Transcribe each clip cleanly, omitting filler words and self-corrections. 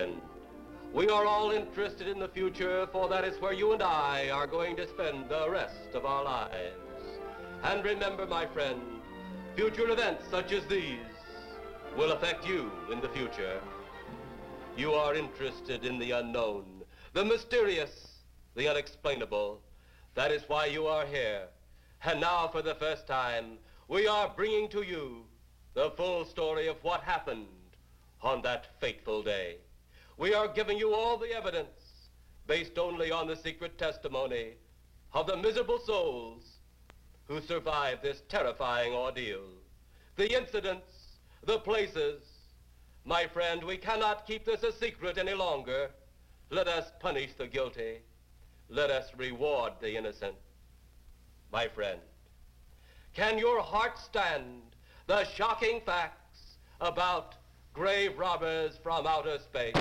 friend. We are all interested in the future, for that is where you and I are going to spend the rest of our lives. And remember, my friend, future events such as these will affect you in the future. You are interested in the unknown, the mysterious, the unexplainable. That is why you are here. And now, for the first time, we are bringing to you the full story of what happened on that fateful day. We are giving you all the evidence based only on the secret testimony of the miserable souls who survived this terrifying ordeal. The incidents, the places. My friend, we cannot keep this a secret any longer. Let us punish the guilty. Let us reward the innocent. My friend, can your heart stand the shocking facts about grave robbers from outer space?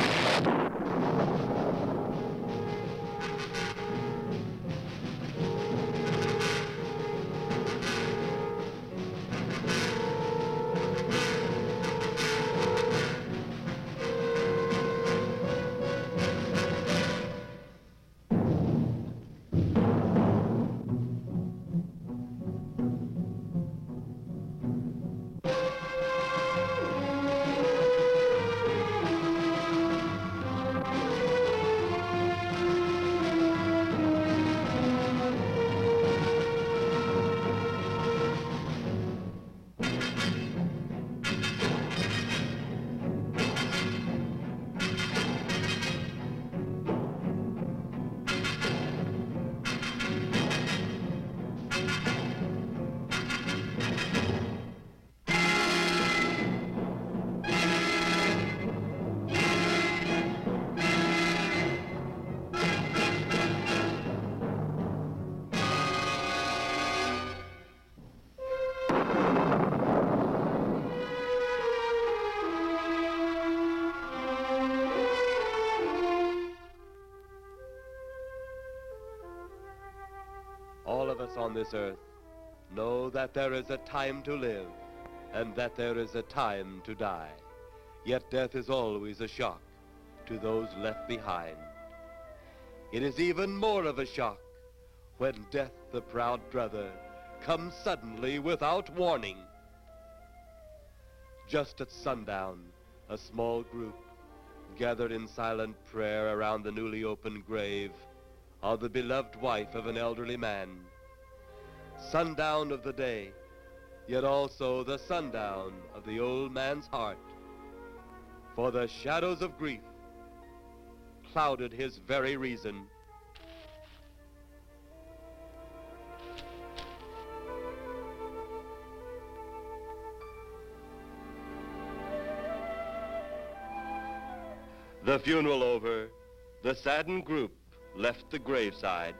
All of us on this earth know that there is a time to live and that there is a time to die. Yet death is always a shock to those left behind. It is even more of a shock when death, the proud brother, comes suddenly without warning. Just at sundown, a small group gathered in silent prayer around the newly opened grave of the beloved wife of an elderly man. Sundown of the day, yet also the sundown of the old man's heart. For the shadows of grief clouded his very reason. The funeral over, the saddened group left the graveside.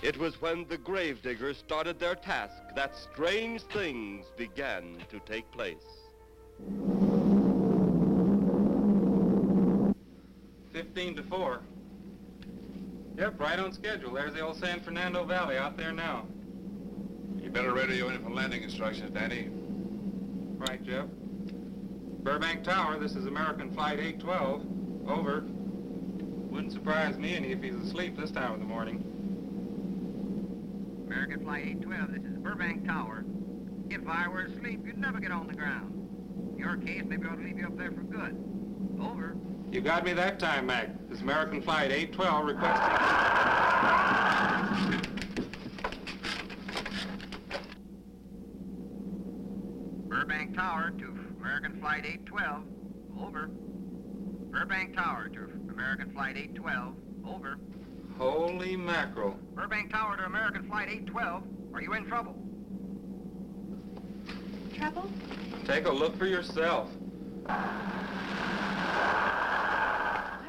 It was when the gravediggers started their task that strange things began to take place. 15 to 4. Yep, right on schedule. There's the old San Fernando Valley out there now. You better radio in for landing instructions, Danny. Right, Jeff. Burbank Tower, this is American Flight 812. Over. Wouldn't surprise me any if he's asleep this time of the morning. American Flight 812, this is Burbank Tower. If I were asleep, you'd never get on the ground. In your case, maybe I ought to leave you up there for good. Over. You got me that time, Mac. This is American Flight 812 requesting... Burbank Tower to American Flight 812. Over. Burbank Tower to American Flight 812. Over. Holy mackerel. Burbank Tower to American Flight 812. Are you in trouble? Trouble? Take a look for yourself. What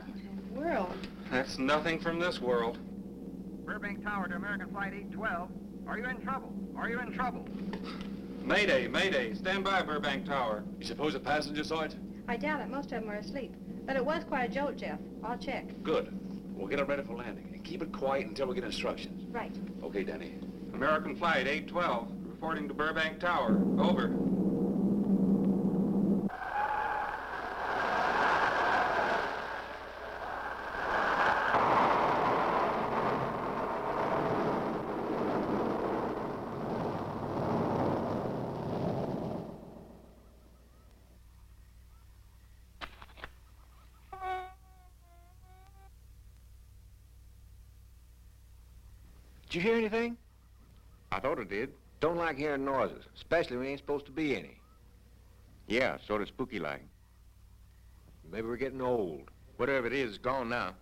in the world? That's nothing from this world. Burbank Tower to American Flight 812. Are you in trouble? Are you in trouble? Mayday, mayday. Stand by, Burbank Tower. You suppose a passenger saw it? I doubt it. Most of them are asleep. But it was quite a jolt, Jeff. I'll check. Good. We'll get it ready for landing. And keep it quiet until we get instructions. Right. Okay, Danny. American Flight 812, reporting to Burbank Tower. Over. Did you hear anything? I thought it did. Don't like hearing noises, especially when there ain't supposed to be any. Yeah, sort of spooky-like. Maybe we're getting old. Whatever it is, it's gone now.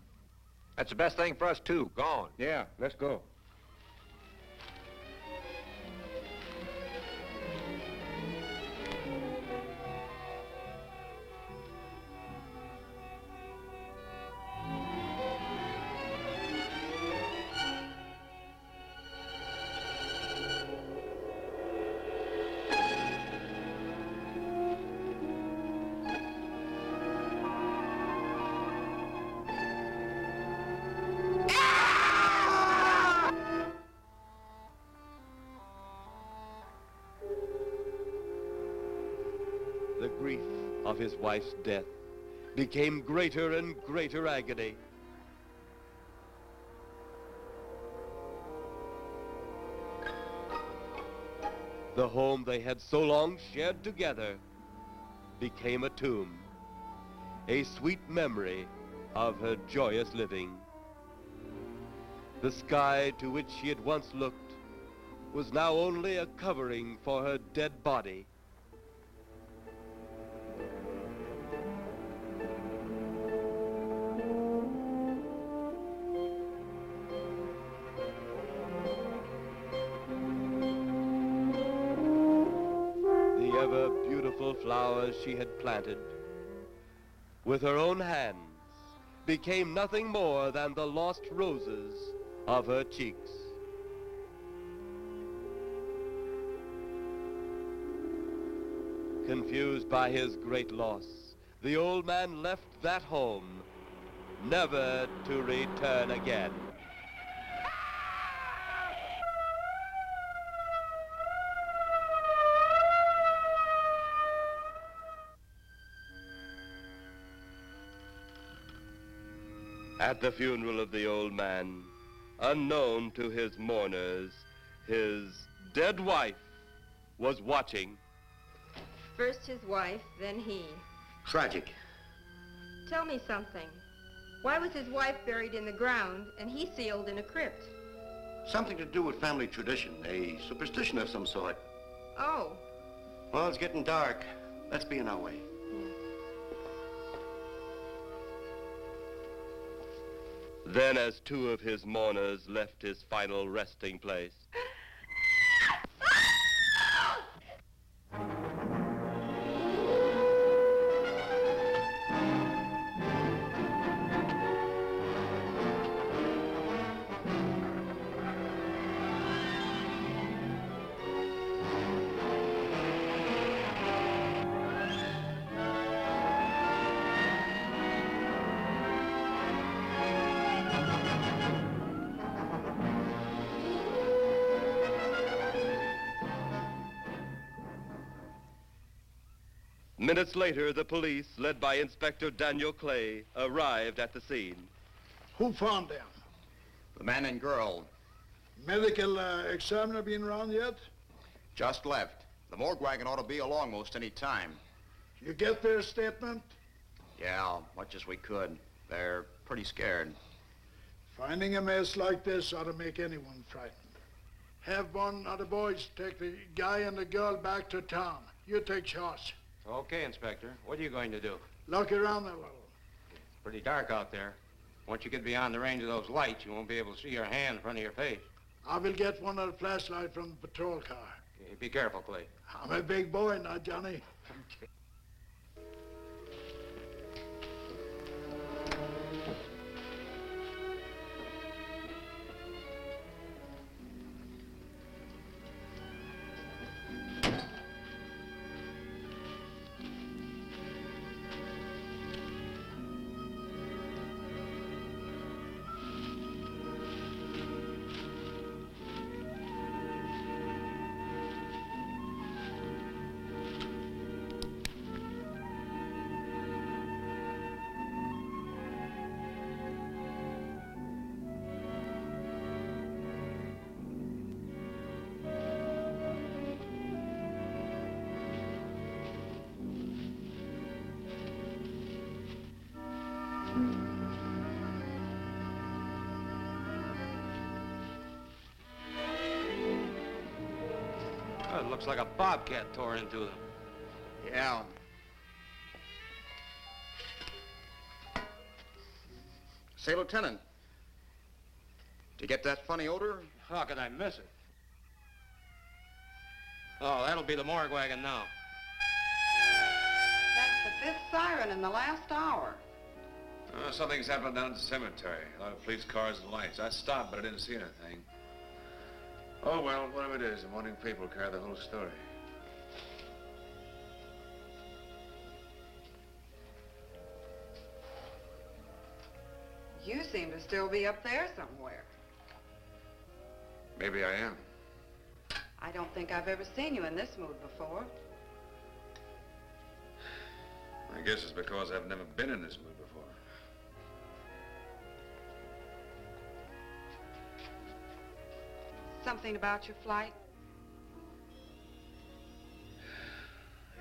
That's the best thing for us, too. Gone. Yeah, let's go. The grief of his wife's death became greater and greater agony. The home they had so long shared together became a tomb, a sweet memory of her joyous living. The sky to which she had once looked was now only a covering for her dead body. The ever-beautiful flowers she had planted with her own hands became nothing more than the lost roses of her cheeks. Confused by his great loss, the old man left that home, never to return again. At the funeral of the old man, unknown to his mourners, his dead wife was watching. First his wife, then he. Tragic. Tell me something. Why was his wife buried in the ground and he sealed in a crypt? Something to do with family tradition, a superstition of some sort. Oh. Well, it's getting dark. Let's be on our way. Then, as two of his mourners left his final resting place, minutes later, the police, led by Inspector Daniel Clay, arrived at the scene. Who found them? The man and girl Medical examiner been around yet? just left. The morgue wagon ought to be along most any time. You get their statement? Yeah, much as we could. They're pretty scared. Finding a mess like this ought to make anyone frightened. Have one of the boys take the guy and the girl back to town. You take charge. Okay, Inspector. What are you going to do? Look around a little. It's pretty dark out there. Once you get beyond the range of those lights, you won't be able to see your hand in front of your face. I will get one of the flashlights from the patrol car. Okay, be careful, Clay. I'm a big boy now, Johnny. Okay. Looks like a bobcat tore into them. Yeah. Say, Lieutenant, did you get that funny odor? How could I miss it? Oh, that'll be the morgue wagon now. That's the 5th siren in the last hour. Something's happened down at the cemetery. A lot of police cars and lights. I stopped, but I didn't see anything. Oh, well, whatever it is, the morning paper will carry the whole story. You seem to still be up there somewhere. Maybe I am. I don't think I've ever seen you in this mood before. I guess it's because I've never been in this mood before. Something about your flight?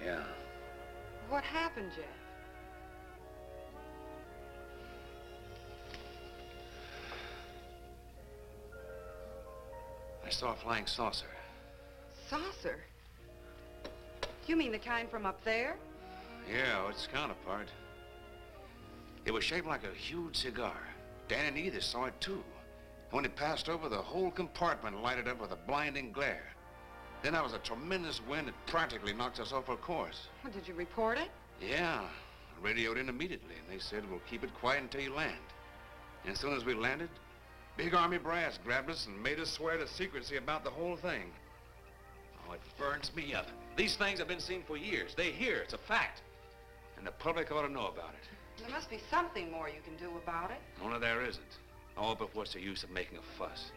Yeah. What happened, Jeff? I saw a flying saucer. Saucer? You mean the kind from up there? Yeah, its counterpart. It was shaped like a huge cigar. Dan and Edith saw it too. When it passed over, the whole compartment lighted up with a blinding glare. Then there was a tremendous wind that practically knocked us off our course. Well, did you report it? Yeah, I radioed in immediately, and they said, we'll keep it quiet until you land. And as soon as we landed, big army brass grabbed us and made us swear to secrecy about the whole thing. Oh, it burns me up. These things have been seen for years. They hear, it's a fact. And the public ought to know about it. There must be something more you can do about it. Only there isn't. Oh, but what's the use of making a fuss?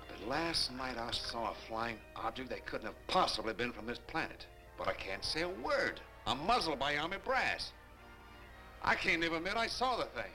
But last night I saw a flying object that couldn't have possibly been from this planet. But I can't say a word. I'm muzzled by army brass. I can't even admit I saw the thing.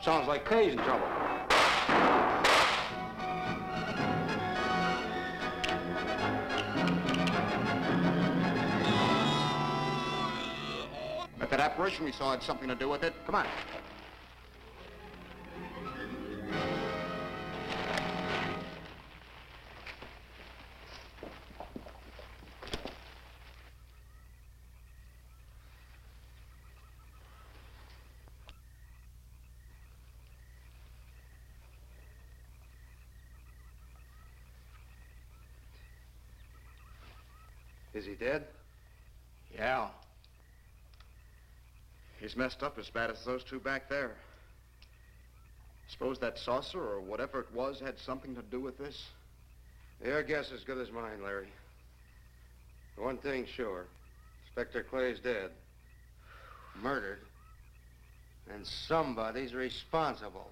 Sounds like Kay's in trouble. If that apparition we saw had something to do with it, come on. Is he dead? Yeah. He's messed up as bad as those two back there. Suppose that saucer or whatever it was had something to do with this? Your guess is as good as mine, Larry. One thing's sure. Inspector Clay's dead. Murdered. And somebody's responsible.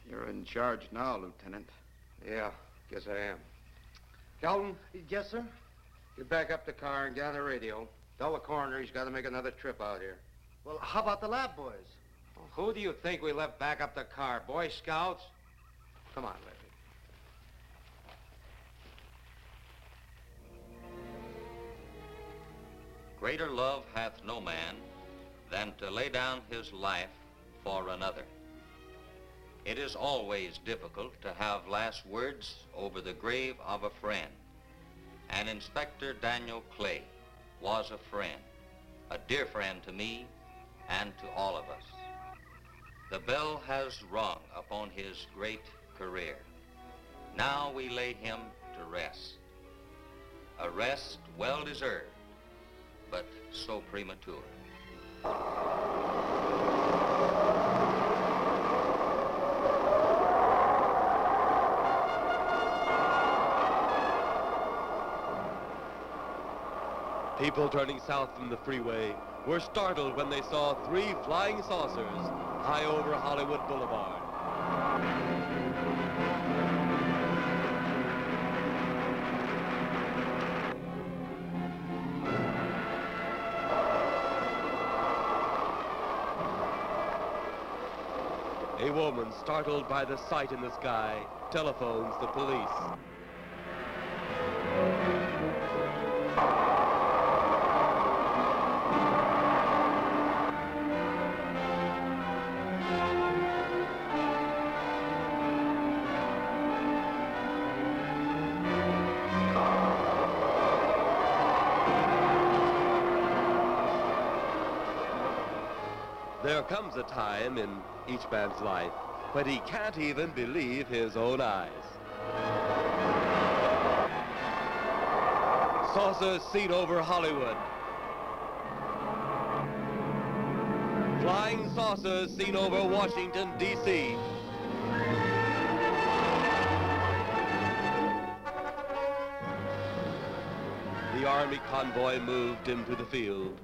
You're in charge now, Lieutenant. Yeah, guess I am. Kelton? Yes, sir? Get back up the car and get on the radio. Tell the coroner he's got to make another trip out here. Well, how about the lab boys? Well, who do you think we left back up the car? Boy Scouts? Come on, Larry. Greater love hath no man than to lay down his life for another. It is always difficult to have last words over the grave of a friend. And Inspector Daniel Clay was a friend, a dear friend to me and to all of us. The bell has rung upon his great career. Now we lay him to rest. A rest well deserved, but so premature. People turning south from the freeway were startled when they saw 3 flying saucers high over Hollywood Boulevard. A woman, startled by the sight in the sky, telephones the police. There comes a time in each man's life when he can't even believe his own eyes. Saucers seen over Hollywood. Flying saucers seen over Washington, D.C. The Army convoy moved into the field.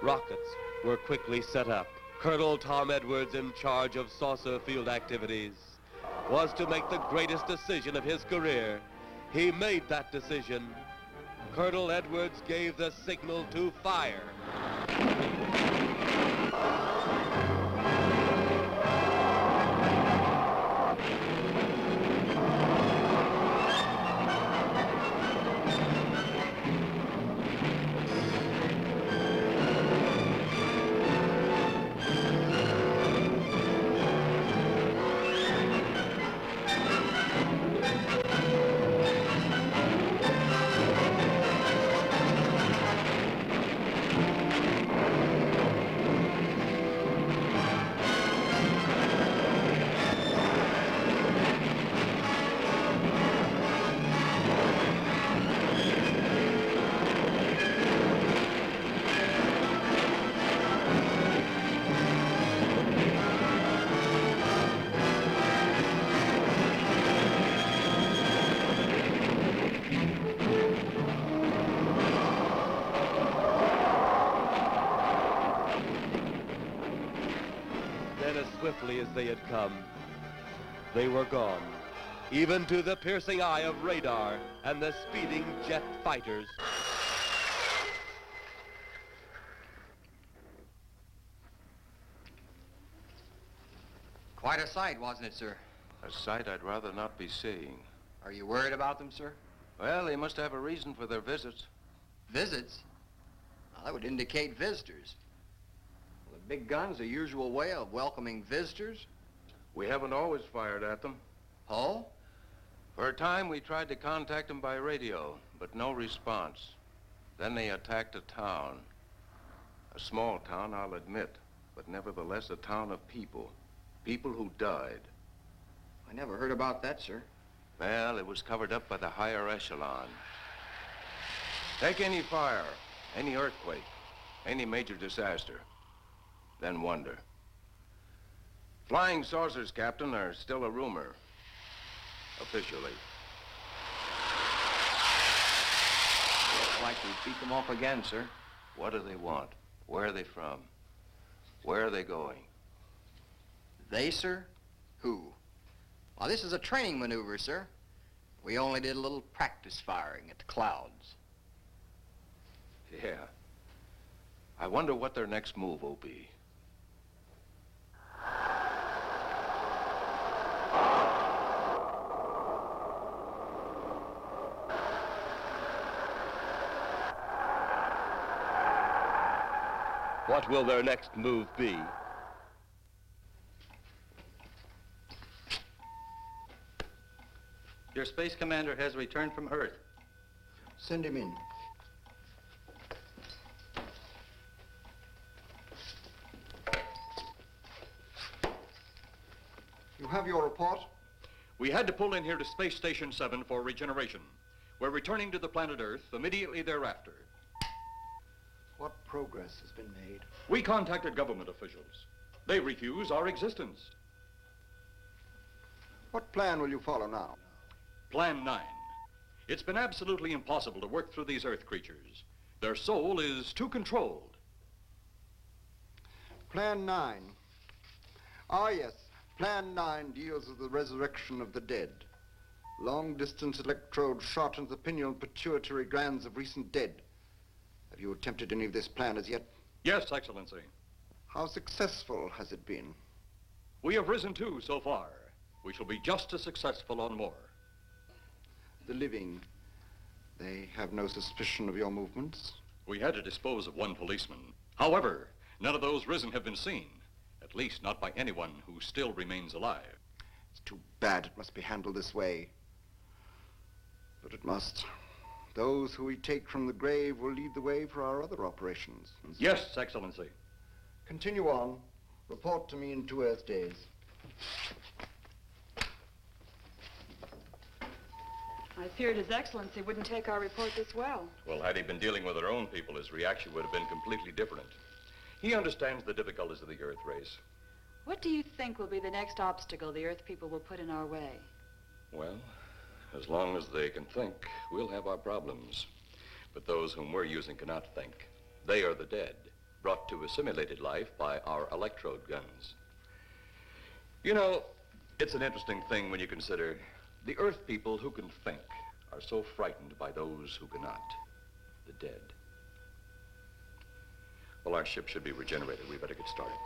Rockets were quickly set up. Colonel Tom Edwards, in charge of saucer field activities, was to make the greatest decision of his career. He made that decision. Colonel Edwards gave the signal to fire. Swiftly as they had come, they were gone, even to the piercing eye of radar and the speeding jet fighters. Quite a sight, wasn't it, sir? A sight I'd rather not be seeing. Are you worried about them, sir? Well, they must have a reason for their visits. Visits? Well, that would indicate visitors. The big gun's the usual way of welcoming visitors. We haven't always fired at them. Oh? For a time, we tried to contact them by radio, but no response. Then they attacked a town. A small town, I'll admit, but nevertheless a town of people. People who died. I never heard about that, sir. Well, it was covered up by the higher echelon. Take any fire, any earthquake, any major disaster, then wonder. Flying saucers, Captain, are still a rumor, officially. Looks like we beat them off again, sir. What do they want? Where are they from? Where are they going? They, sir? Who? Well, this is a training maneuver, sir. We only did a little practice firing at the clouds. Yeah. I wonder what their next move will be. What will their next move be? Your space commander has returned from Earth. Send him in. You have your report? We had to pull in here to Space Station 7 for regeneration. We're returning to the planet Earth immediately thereafter. What progress has been made? We contacted government officials. They refuse our existence. What plan will you follow now? Plan 9. It's been absolutely impossible to work through these Earth creatures. Their soul is too controlled. Plan 9. Ah, yes. Plan 9 deals with the resurrection of the dead. Long-distance electrode shot into the pineal pituitary glands of recent dead. Have you attempted any of this plan as yet? Yes, Excellency. How successful has it been? We have risen 2 so far. We shall be just as successful on more. The living, they have no suspicion of your movements? We had to dispose of 1 policeman. However, none of those risen have been seen. At least not by anyone who still remains alive. It's too bad it must be handled this way. But it must. Those who we take from the grave will lead the way for our other operations. Yes, Excellency. Continue on. Report to me in 2 Earth days. I feared His Excellency wouldn't take our report this well. Well, had he been dealing with our own people, his reaction would have been completely different. He understands the difficulties of the Earth race. What do you think will be the next obstacle the Earth people will put in our way? Well, as long as they can think, we'll have our problems. But those whom we're using cannot think. They are the dead, brought to a simulated life by our electrode guns. You know, it's an interesting thing when you consider the Earth people who can think are so frightened by those who cannot, the dead. Well, our ship should be regenerated. We better get started.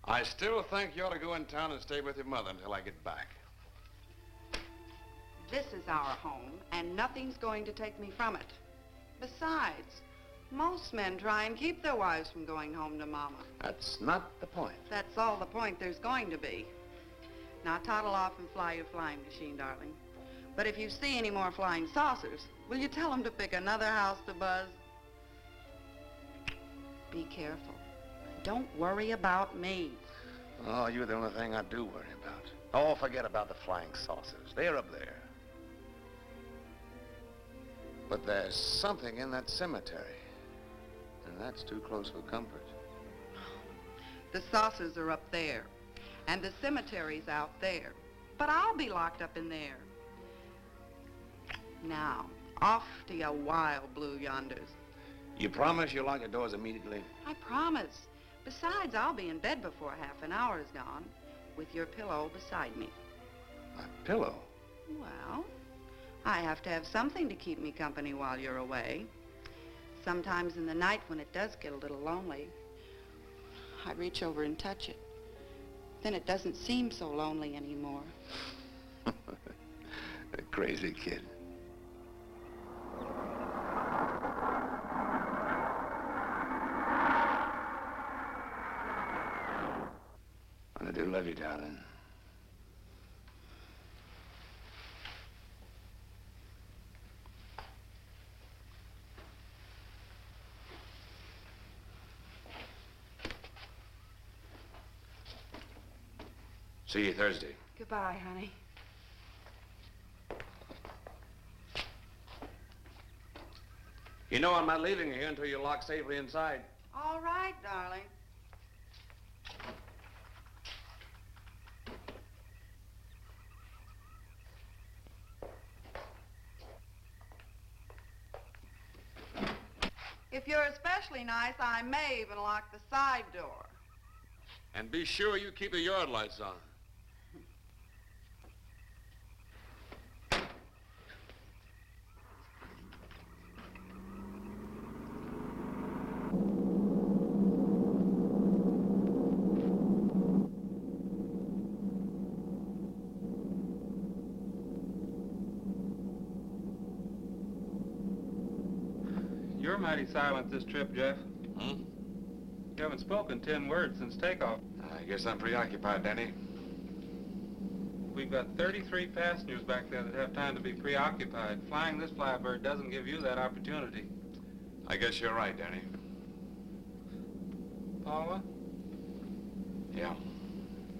I still think you ought to go in town and stay with your mother until I get back. This is our home, and nothing's going to take me from it. Besides, most men try and keep their wives from going home to Mama. That's not the point. That's all the point there's going to be. Now toddle off and fly your flying machine, darling. But if you see any more flying saucers, will you tell them to pick another house to buzz? Be careful. Don't worry about me. Oh, you're the only thing I do worry about. Oh, forget about the flying saucers. They're up there. But there's something in that cemetery. And that's too close for comfort. The saucers are up there, and the cemetery's out there. But I'll be locked up in there. Now, off to your wild blue yonders. You promise you'll lock your doors immediately? I promise. Besides, I'll be in bed before half an hour is gone, with your pillow beside me. My pillow? Well, I have to have something to keep me company while you're away. Sometimes in the night when it does get a little lonely, I reach over and touch it. Then it doesn't seem so lonely anymore. A crazy kid. I do love you, darling. See you Thursday. Goodbye, honey. You know I'm not leaving you here until you're locked safely inside. All right, darling. If you're especially nice, I may even lock the side door. And be sure you keep the yard lights on. You're mighty silent this trip, Jeff. Hmm? You haven't spoken 10 words since takeoff. I guess I'm preoccupied, Danny. We've got 33 passengers back there that have time to be preoccupied. Flying this flybird doesn't give you that opportunity. I guess you're right, Danny. Paula? Yeah.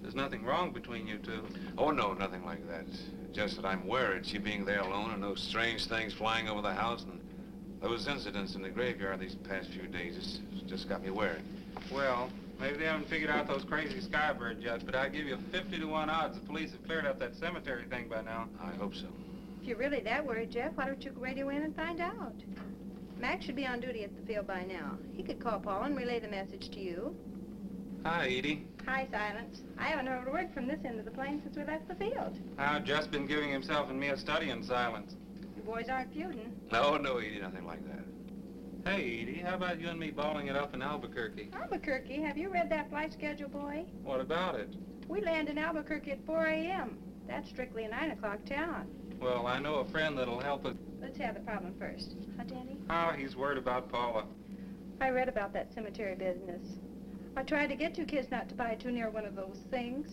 There's nothing wrong between you two. Oh, no, nothing like that. Just that I'm worried, she being there alone and those strange things flying over the house and those incidents in the graveyard these past few days. It's just got me worried. Well, maybe they haven't figured out those crazy skybirds yet, but I give you 50 to 1 odds the police have cleared up that cemetery thing by now. I hope so. If you're really that worried, Jeff, why don't you radio in and find out? Mac should be on duty at the field by now. He could call Paul and relay the message to you. Hi, Edie. Hi, Silence. I haven't heard a word from this end of the plane since we left the field. I've just been giving himself and me a study in silence. You boys aren't feuding. No, Edie, nothing like that. Hey, Edie, how about you and me balling it up in Albuquerque? Albuquerque? Have you read that flight schedule, boy? What about it? We land in Albuquerque at 4 a.m. That's strictly a 9 o'clock town. Well, I know a friend that'll help us. Let's have the problem first. Huh, Danny? Oh, he's worried about Paula. I read about that cemetery business. I tried to get you kids not to buy too near one of those things.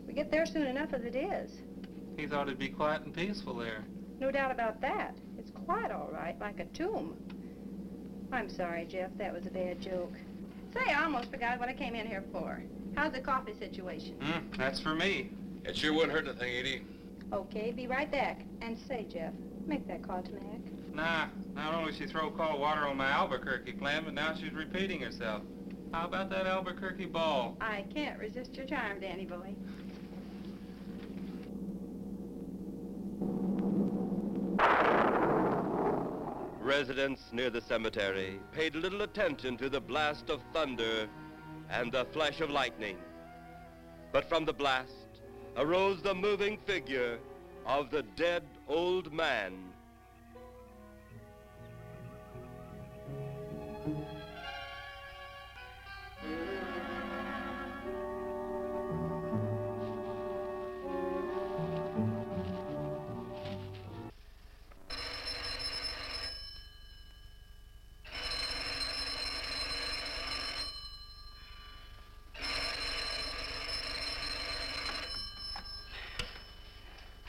We get there soon enough as it is. He thought it'd be quiet and peaceful there. No doubt about that. It's quite all right, like a tomb. I'm sorry, Jeff. That was a bad joke. Say, I almost forgot what I came in here for. How's the coffee situation? That's for me. It sure wouldn't hurt anything, Edie. Okay, be right back. And say, Jeff, make that call to Mac. Nah, not only she throw cold water on my Albuquerque plan, but now she's repeating herself. How about that Albuquerque ball? I can't resist your charm, Danny boy. Residents near the cemetery paid little attention to the blast of thunder and the flash of lightning. But from the blast arose the moving figure of the dead old man.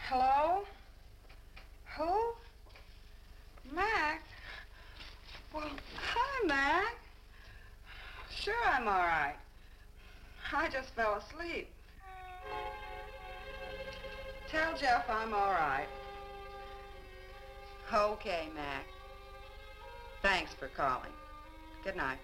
Hello? Who? Mac? Well, hi, Mac. Sure, I'm all right. I just fell asleep. Tell Jeff I'm all right. Okay, Mac. Thanks for calling. Good night.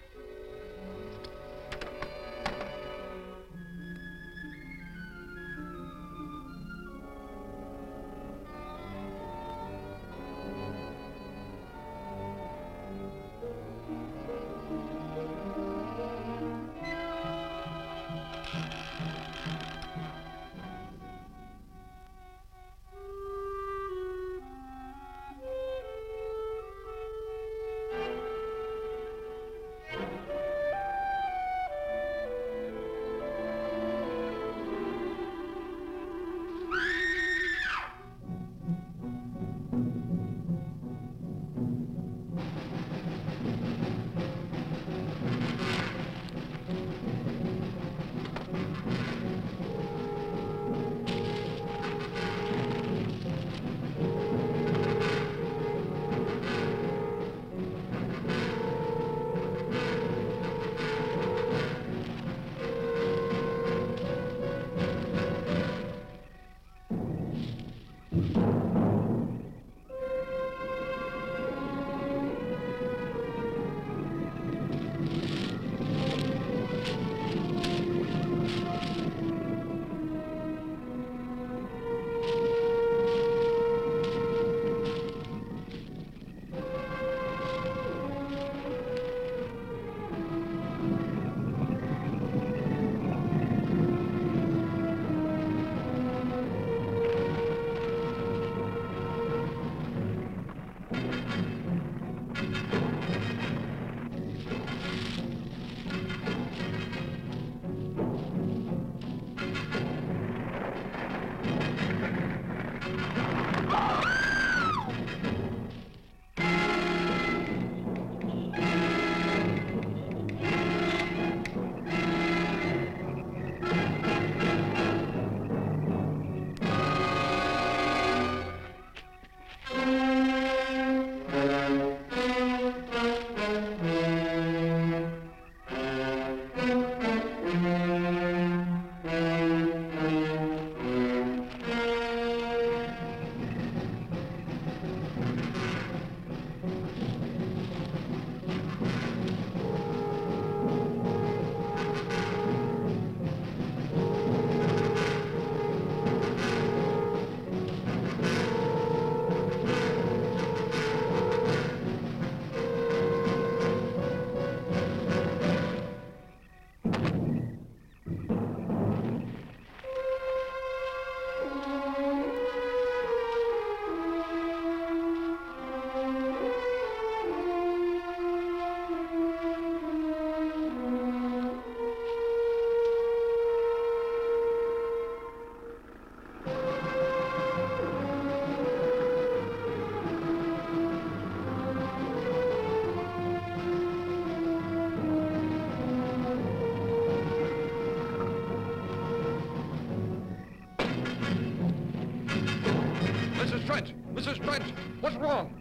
Mrs. Trent, what's wrong?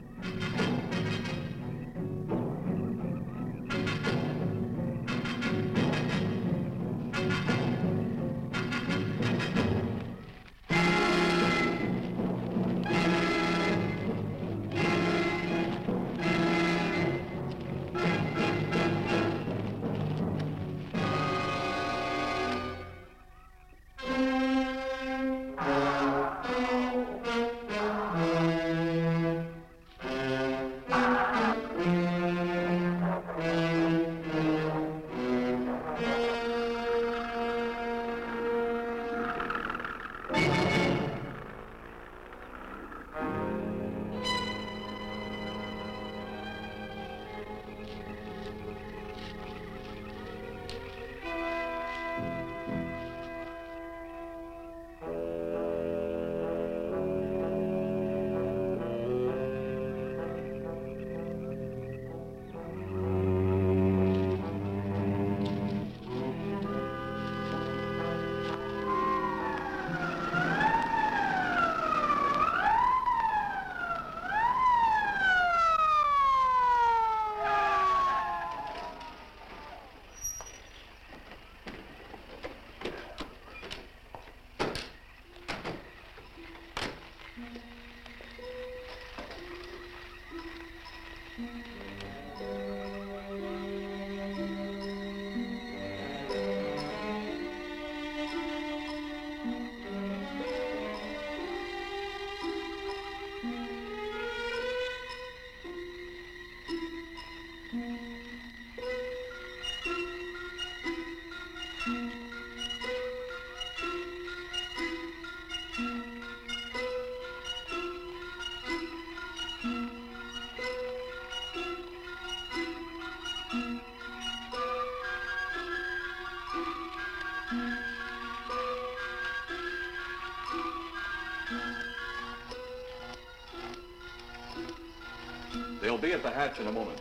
They'll be at the hatch in a moment.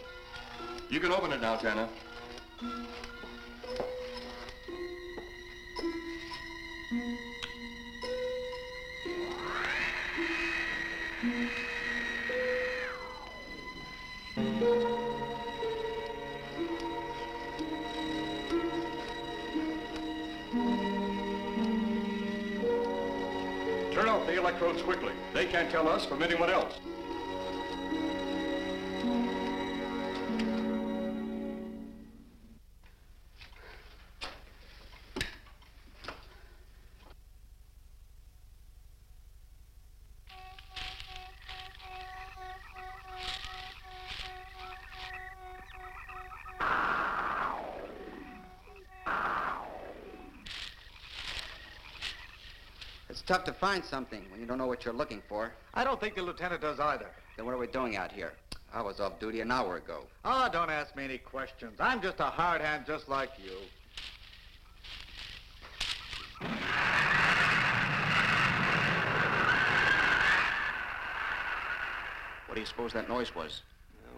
You can open it now, Tanner. Turn off the electrodes quickly. They can't tell us from anyone else. It's tough to find something when you don't know what you're looking for. I don't think the lieutenant does either. Then what are we doing out here? I was off duty an hour ago. Oh, don't ask me any questions. I'm just a hard hand just like you. What do you suppose that noise was?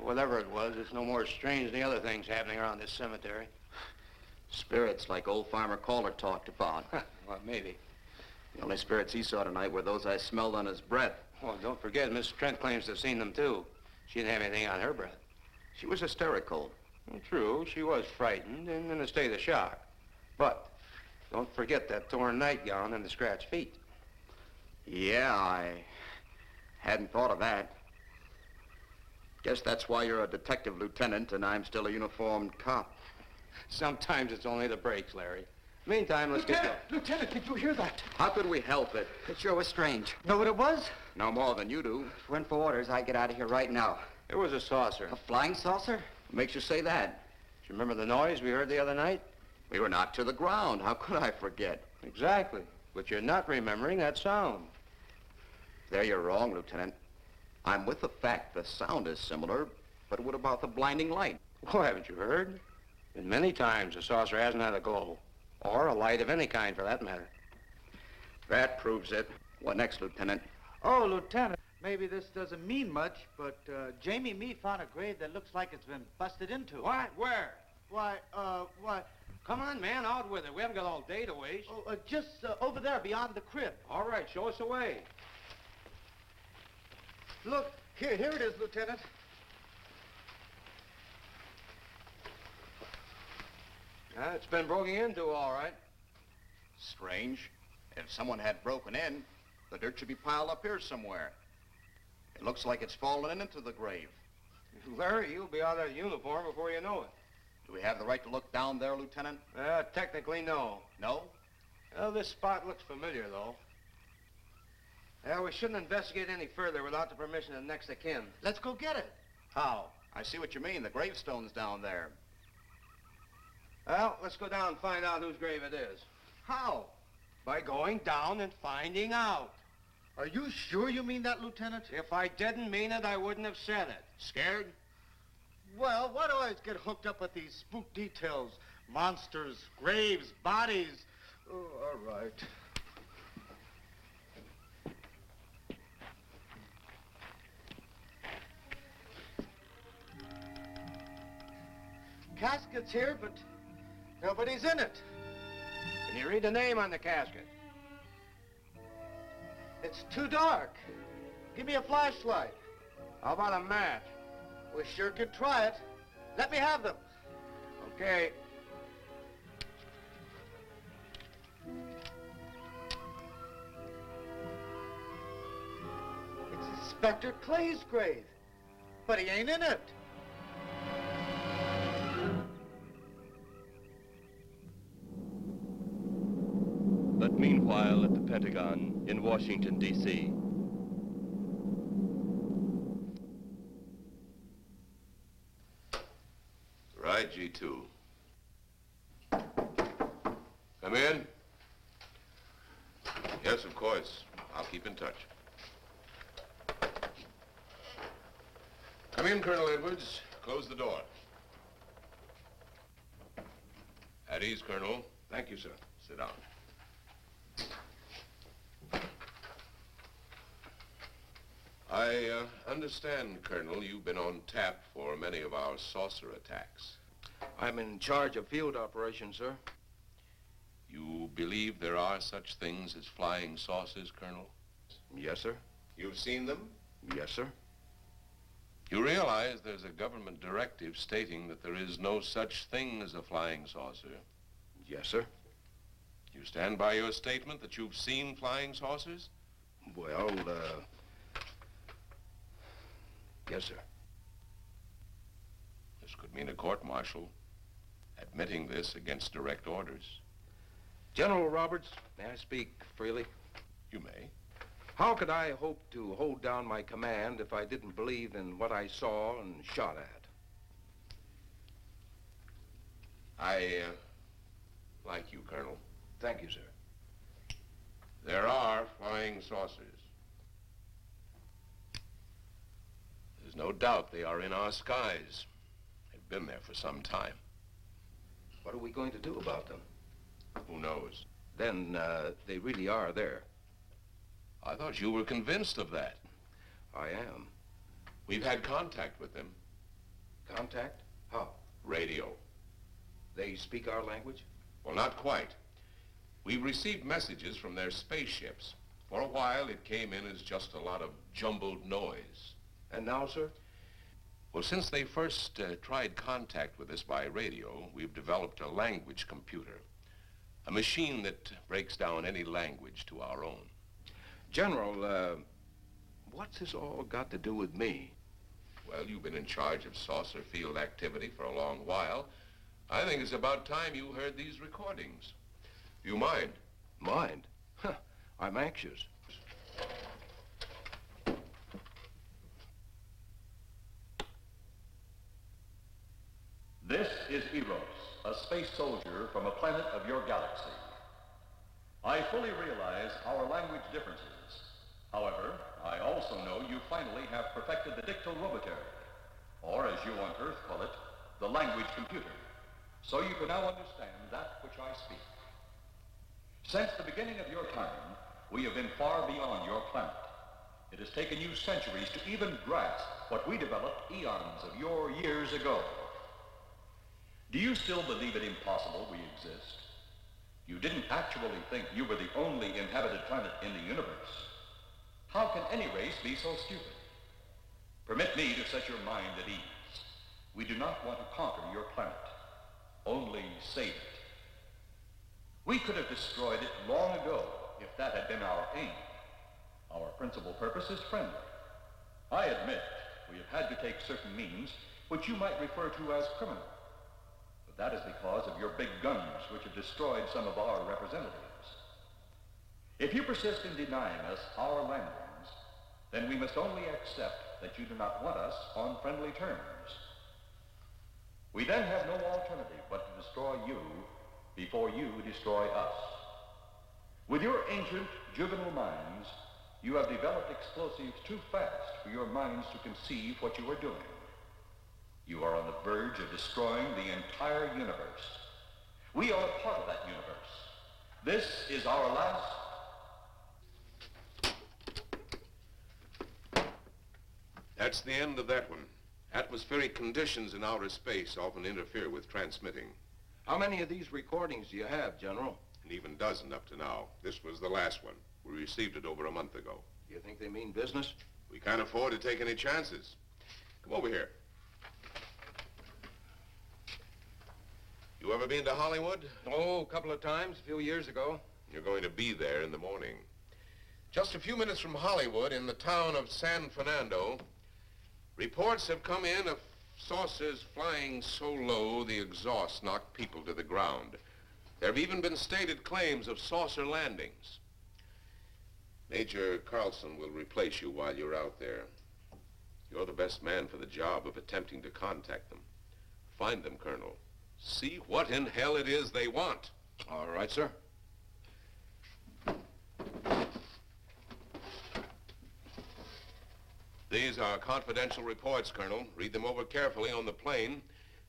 Whatever it was, it's no more strange than the other things happening around this cemetery. Spirits, like old Farmer Calder talked about. Well, maybe. The only spirits he saw tonight were those I smelled on his breath. Well, don't forget, Miss Trent claims to have seen them, too. She didn't have anything on her breath. She was hysterical. Well, true, she was frightened and in a state of shock. But don't forget that torn nightgown and the scratched feet. Yeah, I hadn't thought of that. Guess that's why you're a detective lieutenant and I'm still a uniformed cop. Sometimes it's only the breaks, Larry. Meantime, let's get going. Lieutenant, did you hear that? How could we help it? It sure was strange. Know what it was? No more than you do. Went for orders. I get out of here right now. It was a saucer. A flying saucer? What makes you say that? Do you remember the noise we heard the other night? We were knocked to the ground. How could I forget? Exactly. But you're not remembering that sound. There you're wrong, Lieutenant. I'm with the fact the sound is similar, but what about the blinding light? Oh, haven't you heard? Been many times the saucer hasn't had a glow. Or a light of any kind, for that matter. That proves it. What next, Lieutenant? Oh, Lieutenant, maybe this doesn't mean much, but Jamie and me found a grave that looks like it's been busted into. What? Where? Why, Come on, man, out with it. We haven't got all day to waste. Oh, just over there beyond the crib. All right, show us the way. Look, here it is, Lieutenant. It's been broken into, all right. Strange. If someone had broken in, the dirt should be piled up here somewhere. It looks like it's fallen into the grave. Larry, you'll be out of uniform before you know it. Do we have the right to look down there, Lieutenant? Technically, no. No? Well, this spot looks familiar, though. We shouldn't investigate any further without the permission of next of kin. Let's go get it. How? I see what you mean. The gravestone's down there. Well, let's go down and find out whose grave it is. How? By going down and finding out. Are you sure you mean that, Lieutenant? If I didn't mean it, I wouldn't have said it. Scared? Well, why do I always get hooked up with these spook details? Monsters, graves, bodies. Oh, all right. Casket's here, but nobody's in it. Can you read the name on the casket? It's too dark. Give me a flashlight. How about a match? We sure could try it. Let me have them. Okay. It's Inspector Clay's grave, but he ain't in it. But meanwhile, at the Pentagon in Washington, D.C., Right, G2. Come in. Yes, of course. I'll keep in touch. Come in, Colonel Edwards. Close the door. At ease, Colonel. Thank you, sir. Sit down. I understand, Colonel, you've been on tap for many of our saucer attacks. I'm in charge of field operations, sir. You believe there are such things as flying saucers, Colonel? Yes, sir. You've seen them? Yes, sir. You realize there's a government directive stating that there is no such thing as a flying saucer? Yes, sir. You stand by your statement that you've seen flying saucers? Well, yes, sir. This could mean a court-martial, admitting this against direct orders. General Roberts, may I speak freely? You may. How could I hope to hold down my command if I didn't believe in what I saw and shot at? I like you, Colonel. Thank you, sir. There are flying saucers. There's no doubt they are in our skies. They've been there for some time. What are we going to do about them? Who knows? Then, they really are there. I thought you were convinced of that. I am. We've had contact with them. Contact? How? Radio. They speak our language? Well, not quite. We've received messages from their spaceships. For a while, it came in as just a lot of jumbled noise. And now, sir? Well, since they first tried contact with us by radio, we've developed a language computer. A machine that breaks down any language to our own. General, what's this all got to do with me? Well, you've been in charge of saucer field activity for a long while. I think it's about time you heard these recordings. You mind? Mind? Huh, I'm anxious. This is Eros, a space soldier from a planet of your galaxy. I fully realize our language differences. However, I also know you finally have perfected the dictorobotery, or as you on Earth call it, the language computer. So you can now understand that which I speak. Since the beginning of your time, we have been far beyond your planet. It has taken you centuries to even grasp what we developed eons of your years ago. Do you still believe it impossible we exist? You didn't actually think you were the only inhabited planet in the universe. How can any race be so stupid? Permit me to set your mind at ease. We do not want to conquer your planet, only save it. We could have destroyed it long ago if that had been our aim. Our principal purpose is friendly. I admit we have had to take certain means which you might refer to as criminal. But that is because of your big guns which have destroyed some of our representatives. If you persist in denying us our landings, then we must only accept that you do not want us on friendly terms. We then have no alternative but to destroy you before you destroy us. With your ancient, juvenile minds, you have developed explosives too fast for your minds to conceive what you are doing. You are on the verge of destroying the entire universe. We are a part of that universe. This is our last... That's the end of that one. Atmospheric conditions in outer space often interfere with transmitting. How many of these recordings do you have, General? An even dozen up to now. This was the last one. We received it over a month ago. Do you think they mean business? We can't afford to take any chances. Come over here. You ever been to Hollywood? Oh, a couple of times, a few years ago. You're going to be there in the morning. Just a few minutes from Hollywood, in the town of San Fernando, reports have come in of saucers flying so low the exhaust knocked people to the ground. There have even been stated claims of saucer landings. Major Carlson will replace you while you're out there. You're the best man for the job of attempting to contact them. Find them, Colonel. See what in hell it is they want. All right, sir. These are confidential reports, Colonel. Read them over carefully on the plane.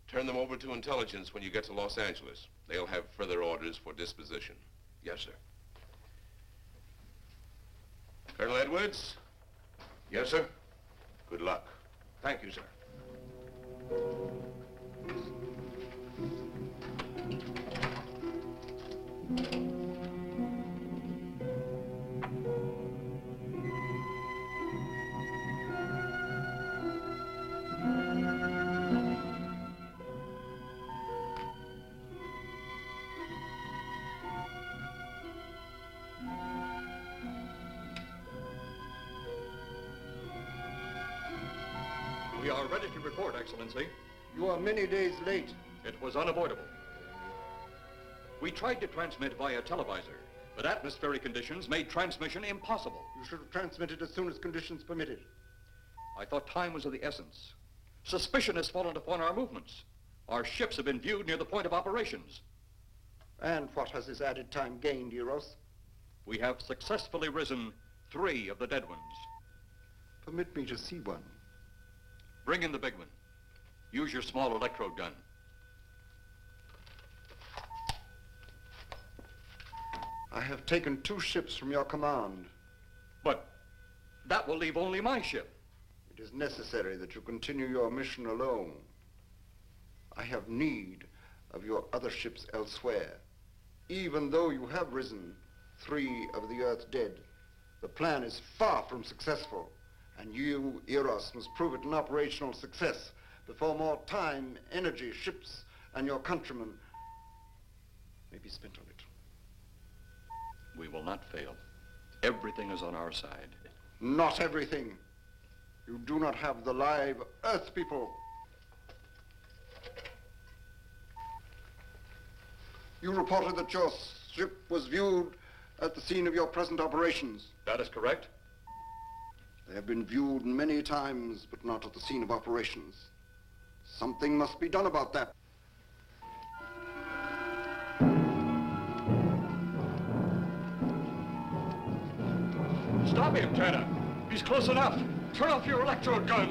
Turn them over to intelligence when you get to Los Angeles. They'll have further orders for disposition. Yes, sir. Colonel Edwards? Yes, sir. Good luck. Thank you, sir. We are ready to report, Excellency. You are many days late. It was unavoidable. We tried to transmit via televisor, but atmospheric conditions made transmission impossible. You should have transmitted as soon as conditions permitted. I thought time was of the essence. Suspicion has fallen upon our movements. Our ships have been viewed near the point of operations. And what has this added time gained, Eros? We have successfully risen 3 of the dead ones. Permit me to see one. Bring in the big one. Use your small electrode gun. I have taken 2 ships from your command. But that will leave only my ship. It is necessary that you continue your mission alone. I have need of your other ships elsewhere. Even though you have risen 3 of the Earth's dead, the plan is far from successful, and you, Eros, must prove it an operational success before more time, energy, ships, and your countrymen may be spent on it. We will not fail. Everything is on our side. Not everything. You do not have the live Earth people. You reported that your ship was viewed at the scene of your present operations. That is correct. They have been viewed many times, but not at the scene of operations. Something must be done about that. Stop him, Tanner. He's close enough. Turn off your electrode gun.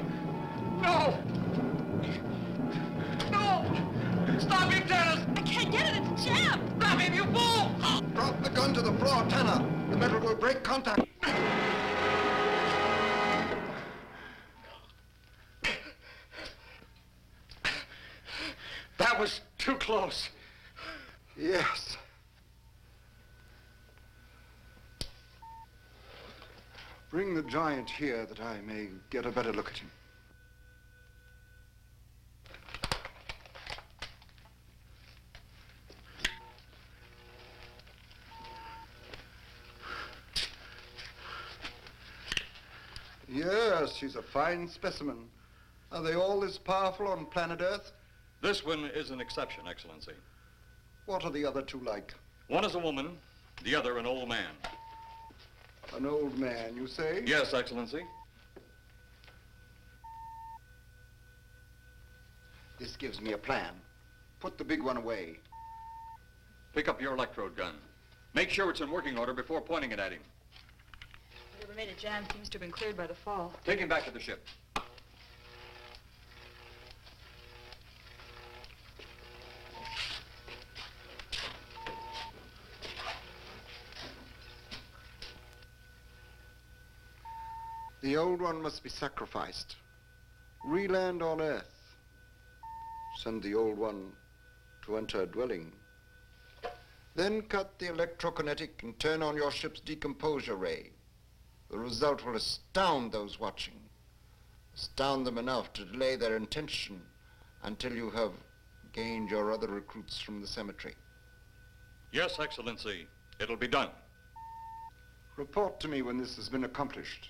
No! No! Stop him, Tanner! I can't get it. It's jammed. Stop him, you fool! Drop the gun to the floor, Tanner. The metal will break contact. That was too close. Yes. Bring the giant here that I may get a better look at him. Yes, he's a fine specimen. Are they all this powerful on planet Earth? This one is an exception, Excellency. What are the other 2 like? One is a woman, the other an old man. An old man, you say? Yes, Excellency. This gives me a plan. Put the big one away. Pick up your electrode gun. Make sure it's in working order before pointing it at him. Whatever made it jam seems to have been cleared by the fall. Take him back to the ship. The old one must be sacrificed. Re-land on Earth. Send the old one to enter a dwelling. Then cut the electrokinetic and turn on your ship's decomposure ray. The result will astound those watching. Astound them enough to delay their intention until you have gained your other recruits from the cemetery. Yes, Excellency. It'll be done. Report to me when this has been accomplished.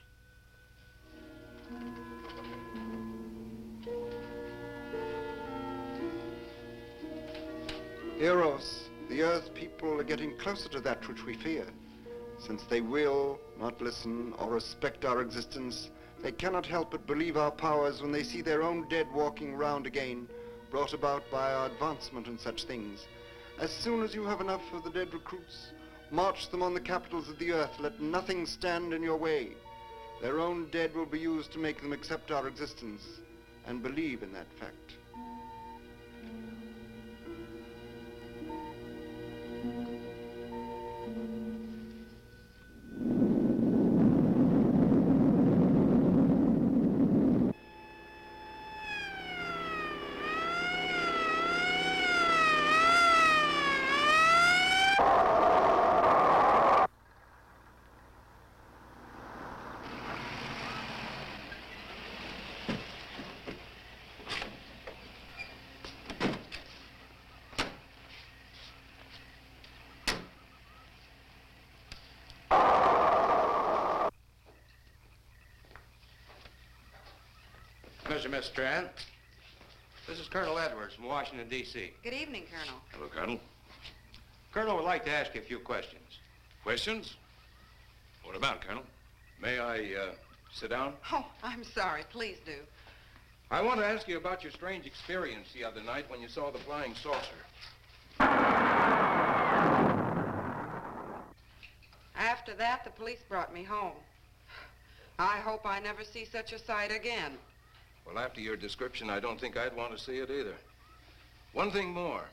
Eros, the Earth people are getting closer to that which we fear. Since they will not listen or respect our existence, they cannot help but believe our powers when they see their own dead walking round again, brought about by our advancement and such things. As soon as you have enough of the dead recruits, march them on the capitals of the Earth. Let nothing stand in your way. Their own dead will be used to make them accept our existence and believe in that fact. Miss Strand. This is Colonel Edwards from Washington, D.C. Good evening, Colonel. Hello, Colonel. Colonel would like to ask you a few questions. Questions? What about, Colonel? May I sit down? Oh, I'm sorry. Please do. I want to ask you about your strange experience the other night when you saw the flying saucer. After that, the police brought me home. I hope I never see such a sight again. Well, after your description, I don't think I'd want to see it either. One thing more.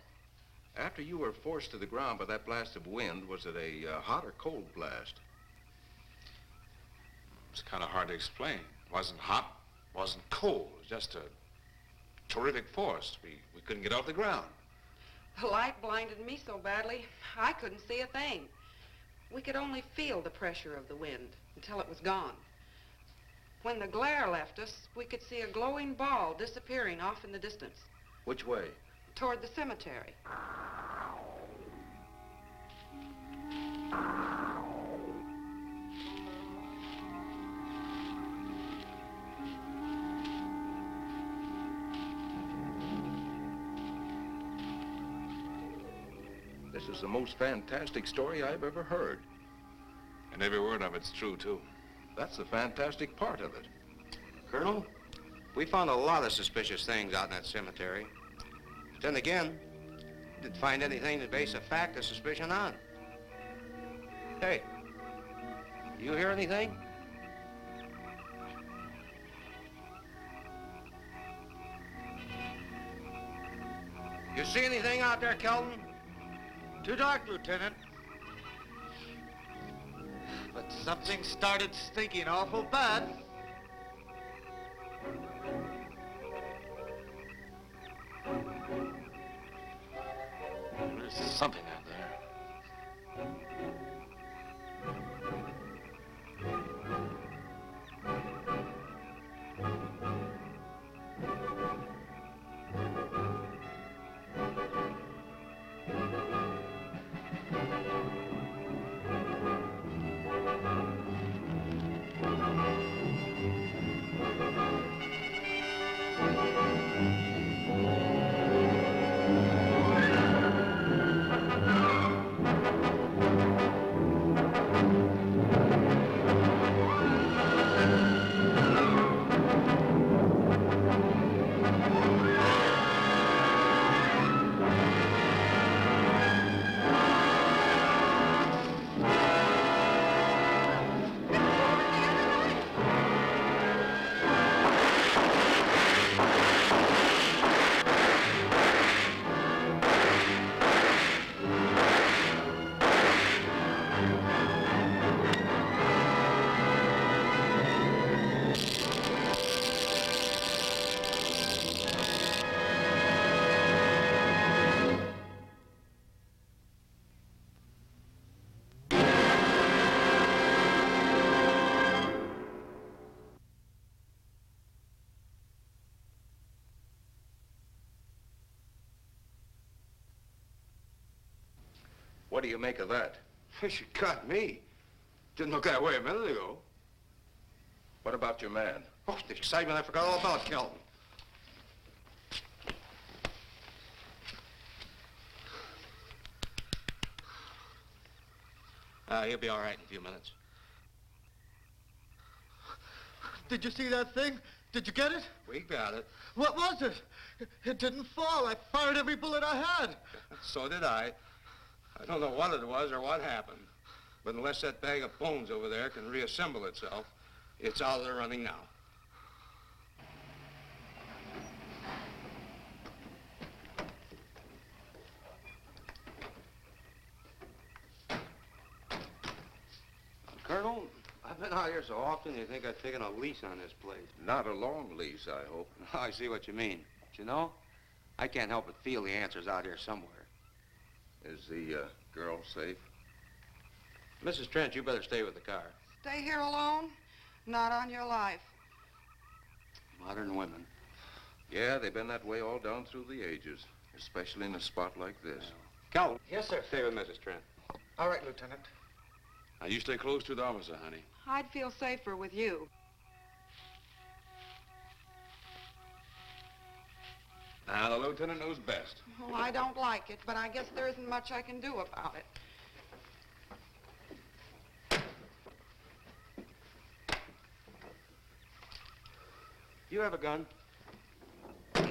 After you were forced to the ground by that blast of wind, was it a hot or cold blast? It's kind of hard to explain. It wasn't hot wasn't cold. It was just a terrific force. We couldn't get off the ground. The light blinded me so badly, I couldn't see a thing. We could only feel the pressure of the wind until it was gone. When the glare left us, we could see a glowing ball disappearing off in the distance. Which way? Toward the cemetery. This is the most fantastic story I've ever heard. And every word of it's true, too. That's the fantastic part of it. Colonel, we found a lot of suspicious things out in that cemetery. But then again, didn't find anything to base a fact or suspicion on. Hey, you hear anything? You see anything out there, Kelton? Too dark, Lieutenant. But something started stinking awful bad. There's something out there. What do you make of that? You got me. Didn't look that way a minute ago. What about your man? Oh, the excitement, I forgot all about Kelton. He'll be all right in a few minutes. Did you see that thing? Did you get it? We got it. What was it? It didn't fall. I fired every bullet I had. So did I. I don't know what it was or what happened. But unless that bag of bones over there can reassemble itself, it's out of the running now. Colonel, I've been out here so often, you think I've taken a lease on this place. Not a long lease, I hope. I see what you mean. But you know, I can't help but feel the answer's out here somewhere. Is the girl safe? Mrs. Trent, you better stay with the car. Stay here alone? Not on your life. Modern women. Yeah, they've been that way all down through the ages, especially in a spot like this. Calvin. Yes, sir. Stay with Mrs. Trent. All right, Lieutenant. Now, you stay close to the officer, honey. I'd feel safer with you. Now, the lieutenant knows best. Well, I don't like it, but I guess there isn't much I can do about it. You have a gun?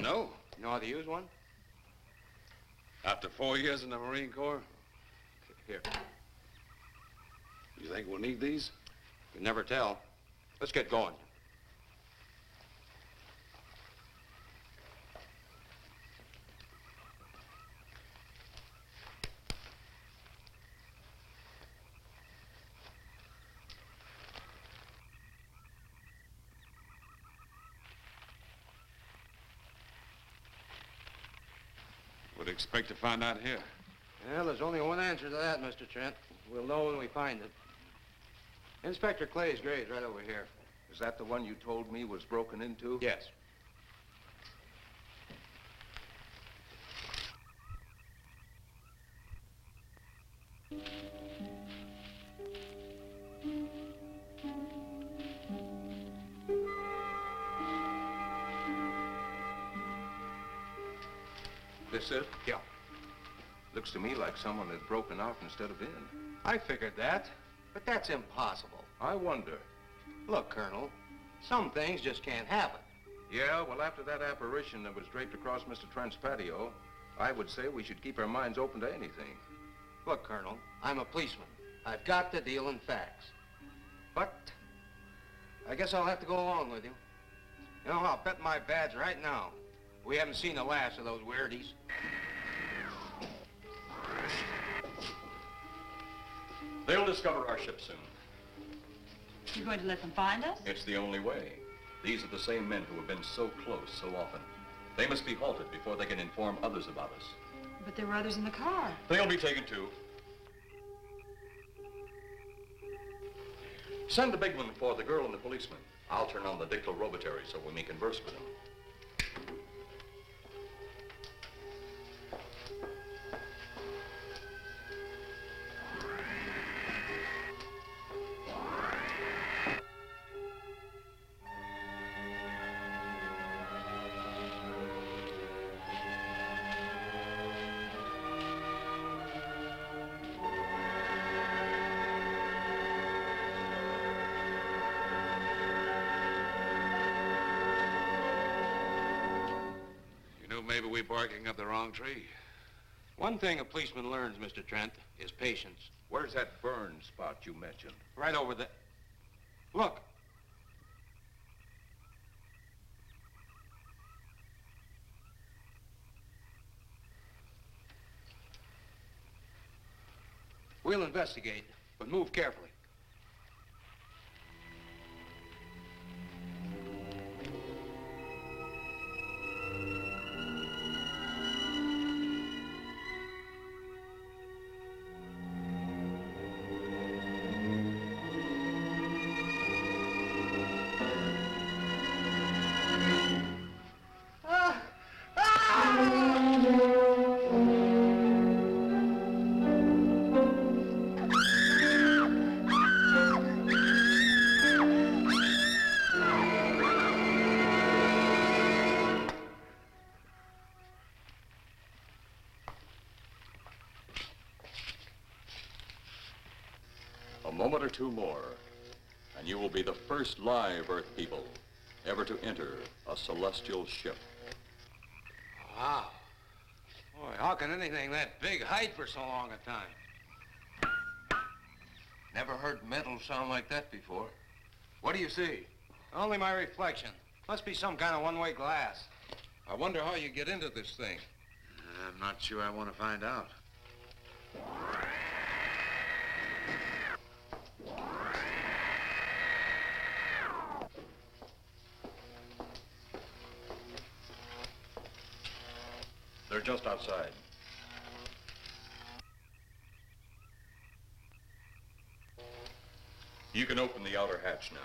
No. You know how to use one? After 4 years in the Marine Corps? Here. You think we'll need these? You never tell. Let's get going. expect to find out here? Well, there's only one answer to that, Mr. Trent. We'll know when we find it. Inspector Clay's grave's right over here. Is that the one you told me was broken into? Yes. This it? Yeah. Looks to me like someone had broken out instead of in. I figured that, but that's impossible. I wonder. Look, Colonel, some things just can't happen. Yeah, well, after that apparition that was draped across Mr. Trent's patio, I would say we should keep our minds open to anything. Look, Colonel, I'm a policeman. I've got to deal in facts. But I guess I'll have to go along with you. You know, I'll bet my badge right now we haven't seen the last of those weirdies. They'll discover our ship soon. You're going to let them find us? It's the only way. These are the same men who have been so close so often. They must be halted before they can inform others about us. But there were others in the car. They'll be taken too. Send the big one for the girl and the policeman. I'll turn on the dictorobatary so we may converse with them. Maybe we're barking up the wrong tree. One thing a policeman learns, Mr. Trent, is patience. Where's that burn spot you mentioned? Right over there. Look. We'll investigate, but move carefully. A moment or two more, and you will be the first live Earth people ever to enter a celestial ship. Wow. Boy, how can anything that big hide for so long a time? Never heard metal sound like that before. What do you see? Only my reflection. Must be some kind of one-way glass. I wonder how you get into this thing. I'm not sure I want to find out. They're just outside. You can open the outer hatch now.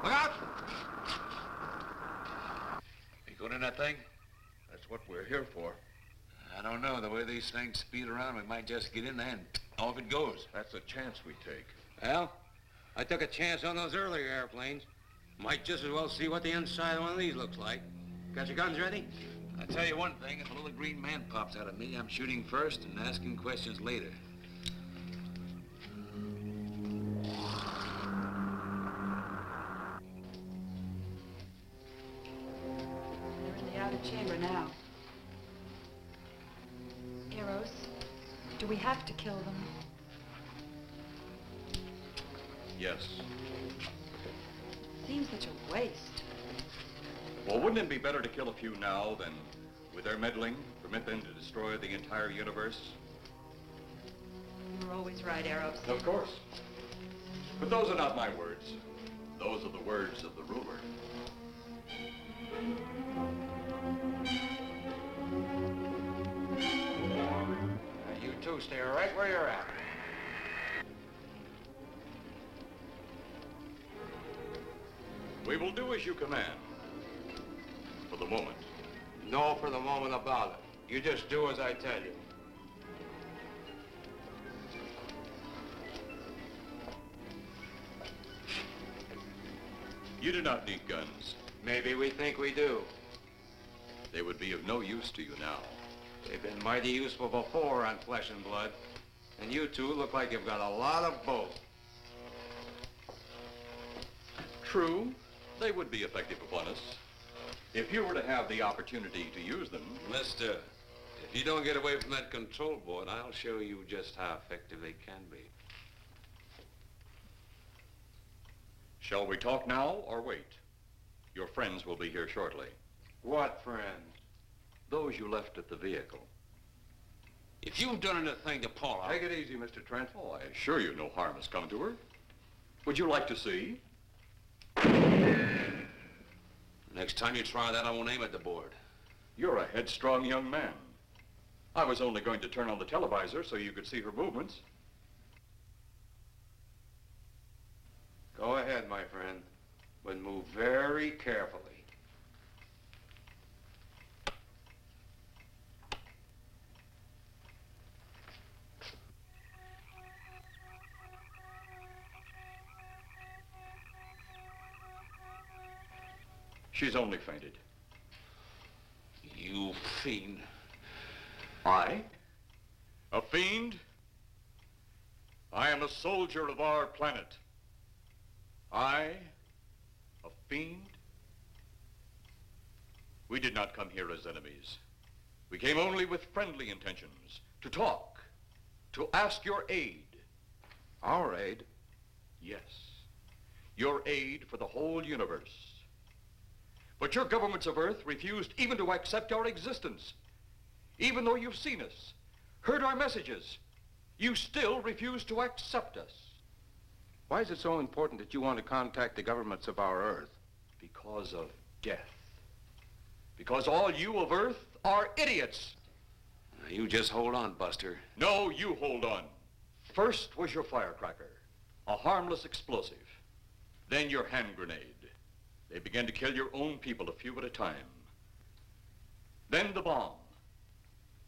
Look out! You going in that thing? That's what we're here for. I don't know. The way these things speed around, we might just get in there and off it goes. That's a chance we take. Well, I took a chance on those earlier airplanes. Might just as well see what the inside of one of these looks like. Got your guns ready? I'll tell you one thing. If a little green man pops out of me, I'm shooting first and asking questions later. They're in the outer chamber now. Eros, do we have to kill them? Yes. Seems such a waste. Well, wouldn't it be better to kill a few now than, with their meddling, permit them to destroy the entire universe? You were always right, Arrows. Of course. But those are not my words. Those are the words of the ruler. You two stay right where you're at. We will do as you command. For the moment. No for the moment about it. You just do as I tell you. You do not need guns. Maybe we think we do. They would be of no use to you now. They've been mighty useful before on flesh and blood. And you two look like you've got a lot of both. True, they would be effective upon us. If you were to have the opportunity to use them... Mister, if you don't get away from that control board, I'll show you just how effective they can be. Shall we talk now or wait? Your friends will be here shortly. What friends? Those you left at the vehicle. If you've done anything to Paula... Take it easy, Mr. Trent. Oh, I assure you no harm has come to her. Would you like to see? Next time you try that, I won't aim at the board. You're a headstrong young man. I was only going to turn on the televisor so you could see her movements. Go ahead, my friend, but move very carefully. She's only fainted. You fiend. I? A fiend? I am a soldier of our planet. I? A fiend? We did not come here as enemies. We came only with friendly intentions, to talk, to ask your aid. Our aid? Yes, your aid for the whole universe. But your governments of Earth refused even to accept our existence. Even though you've seen us, heard our messages, you still refuse to accept us. Why is it so important that you want to contact the governments of our Earth? Because of death. Because all you of Earth are idiots. You just hold on, Buster. No, you hold on. First was your firecracker, a harmless explosive. Then your hand grenade. They began to kill your own people a few at a time. Then the bomb.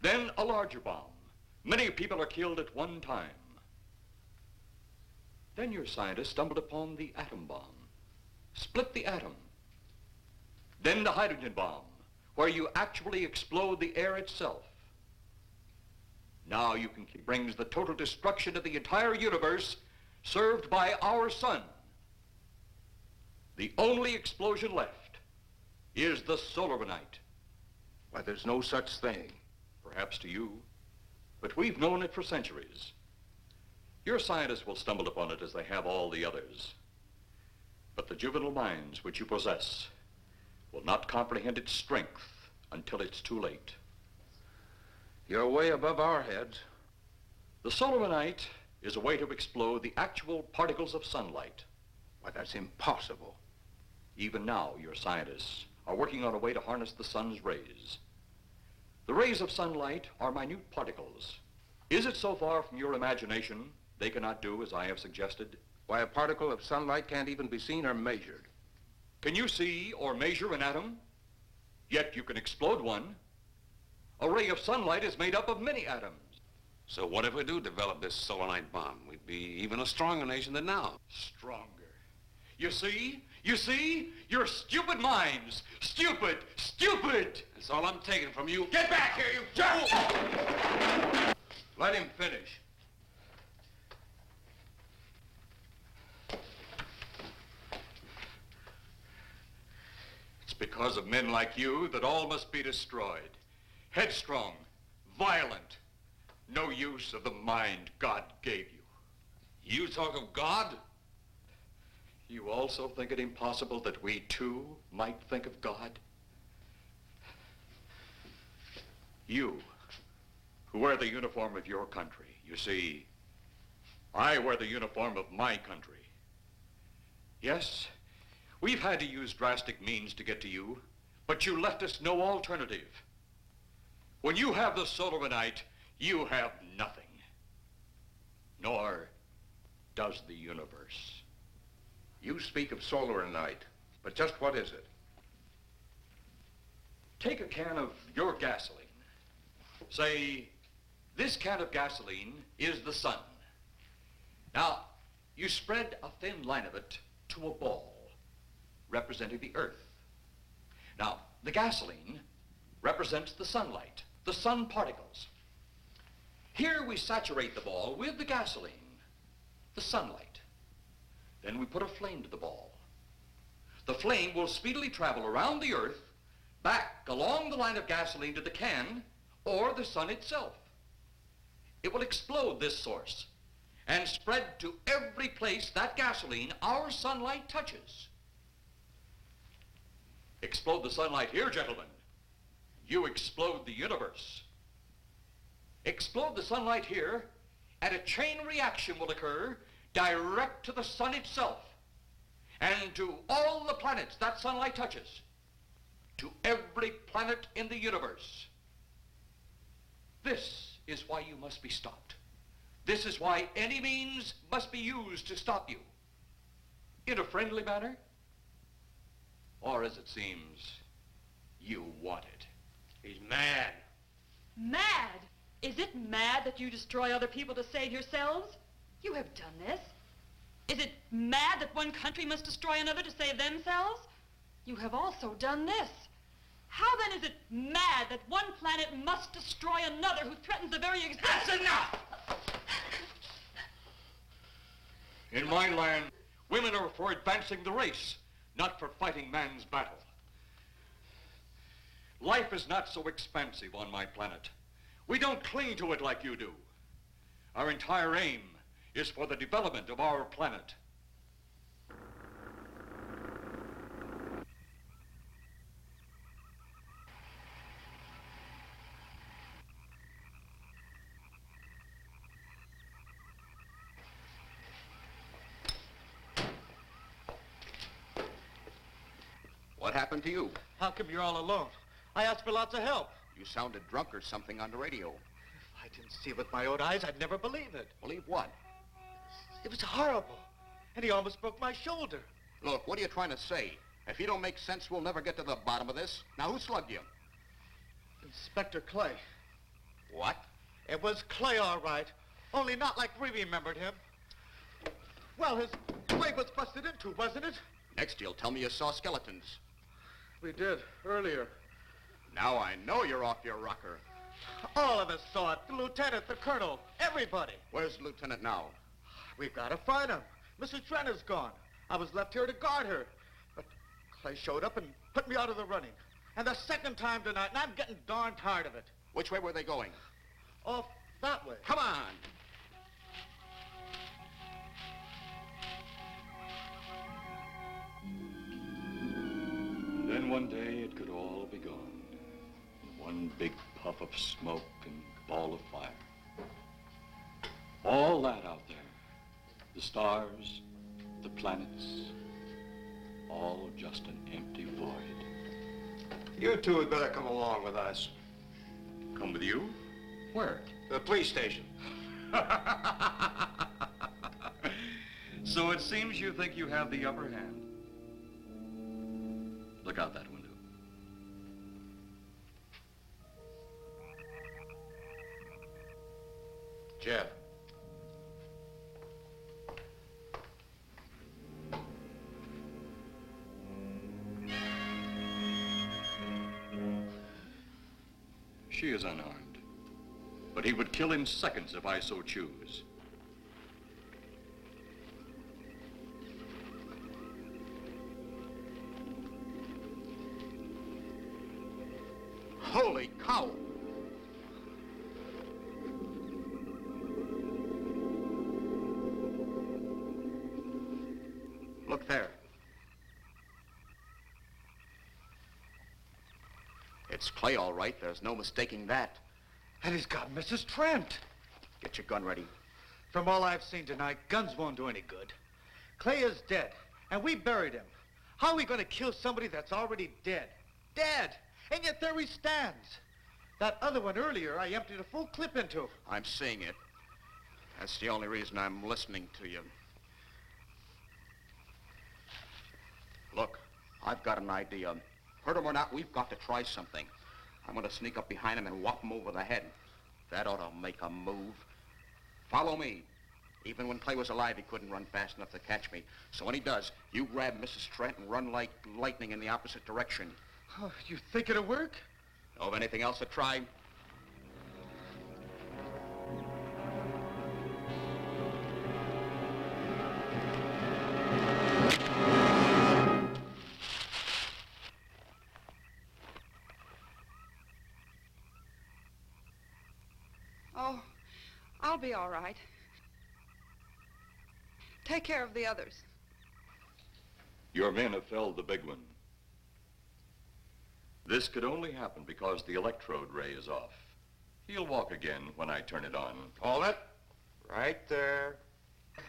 Then a larger bomb. Many people are killed at one time. Then your scientists stumbled upon the atom bomb. Split the atom. Then the hydrogen bomb, where you actually explode the air itself. Now you can brings the total destruction of the entire universe served by our sun. The only explosion left is the solar night. Why, there's no such thing. Perhaps to you, but we've known it for centuries. Your scientists will stumble upon it as they have all the others. But the juvenile minds which you possess will not comprehend its strength until it's too late. You're way above our heads. The solar night is a way to explode the actual particles of sunlight. Why, that's impossible. Even now, your scientists are working on a way to harness the sun's rays. The rays of sunlight are minute particles. Is it so far from your imagination they cannot do as I have suggested? Why, a particle of sunlight can't even be seen or measured. Can you see or measure an atom? Yet you can explode one. A ray of sunlight is made up of many atoms. So what if we do develop this solar night bomb? We'd be even a stronger nation than now. Stronger. You see? You see? Your stupid minds. Stupid! Stupid! That's all I'm taking from you. Get back here, you fool! Let him finish. It's because of men like you that all must be destroyed. Headstrong, violent, no use of the mind God gave you. You talk of God? You also think it impossible that we too might think of God? You, who wear the uniform of your country, you see, I wear the uniform of my country. Yes, we've had to use drastic means to get to you, but you left us no alternative. When you have the soul of a night, you have nothing. Nor does the universe. You speak of solar night, but just what is it? Take a can of your gasoline. Say, this can of gasoline is the sun. Now, you spread a thin line of it to a ball, representing the earth. Now, the gasoline represents the sunlight, the sun particles. Here we saturate the ball with the gasoline, the sunlight. Then we put a flame to the ball. The flame will speedily travel around the earth, back along the line of gasoline to the can, or the sun itself. It will explode this source and spread to every place that gasoline, our sunlight, touches. Explode the sunlight here, gentlemen. You explode the universe. Explode the sunlight here, and a chain reaction will occur direct to the sun itself and to all the planets that sunlight touches, to every planet in the universe. This is why you must be stopped. This is why any means must be used to stop you. In a friendly manner, or as it seems, you want it. He's mad. Mad? Is it mad that you destroy other people to save yourselves? You have done this. Is it mad that one country must destroy another to save themselves? You have also done this. How then is it mad that one planet must destroy another who threatens the very existence? That's enough! In my land, women are for advancing the race, not for fighting man's battle. Life is not so expansive on my planet. We don't cling to it like you do. Our entire aim is for the development of our planet. What happened to you? How come you're all alone? I asked for lots of help. You sounded drunk or something on the radio. If I didn't see it with my own eyes, I'd never believe it. Believe what? It was horrible. And he almost broke my shoulder. Look, what are you trying to say? If you don't make sense, we'll never get to the bottom of this. Now, who slugged you? Inspector Clay. What? It was Clay, all right. Only not like we remembered him. Well, his leg was busted into, wasn't it? Next, you'll tell me you saw skeletons. We did, earlier. Now I know you're off your rocker. All of us saw it. The lieutenant, the colonel, everybody. Where's the lieutenant now? We've got to find him. Mrs. Trenner's gone. I was left here to guard her. But Clay showed up and put me out of the running. And the second time tonight, and I'm getting darn tired of it. Which way were they going? Off that way. Come on. And then one day it could all be gone. One big puff of smoke and ball of fire. All that out there, the stars, the planets, all just an empty void. You two had better come along with us. Come with you? Where? The police station. So it seems you think you have the upper hand. Look out that window. Jeff. She is unarmed, but he would kill in seconds if I so choose. Holy cow! Look there. It's Clay, all right. There's no mistaking that. And he's got Mrs. Trent. Get your gun ready. From all I've seen tonight, guns won't do any good. Clay is dead, and we buried him. How are we going to kill somebody that's already dead? Dead! And yet there he stands. That other one earlier, I emptied a full clip into. I'm seeing it. That's the only reason I'm listening to you. Look, I've got an idea. Hurt him or not, we've got to try something. I'm going to sneak up behind him and whop him over the head. That ought to make a move. Follow me. Even when Clay was alive, he couldn't run fast enough to catch me. So when he does, you grab Mrs. Trent and run like lightning in the opposite direction. Oh, you think it'll work? Know of anything else to try? Oh, I'll be all right. Take care of the others. Your men have felled the big one. This could only happen because the electrode ray is off. He'll walk again when I turn it on. Hold it. Right there.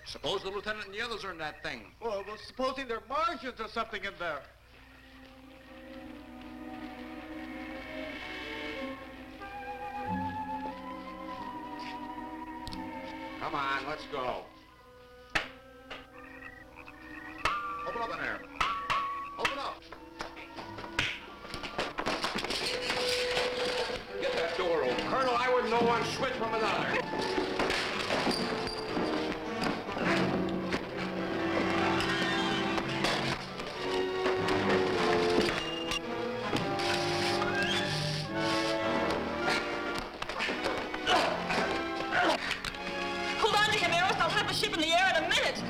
Suppose the lieutenant and the others are in that thing. Well, supposing there are Martians or something in there. Come on, let's go. Open up in there. Open up. Get that door open. Colonel, I wouldn't know one switch from another. Hold on to him, Eros. I'll have the ship in the air in a minute.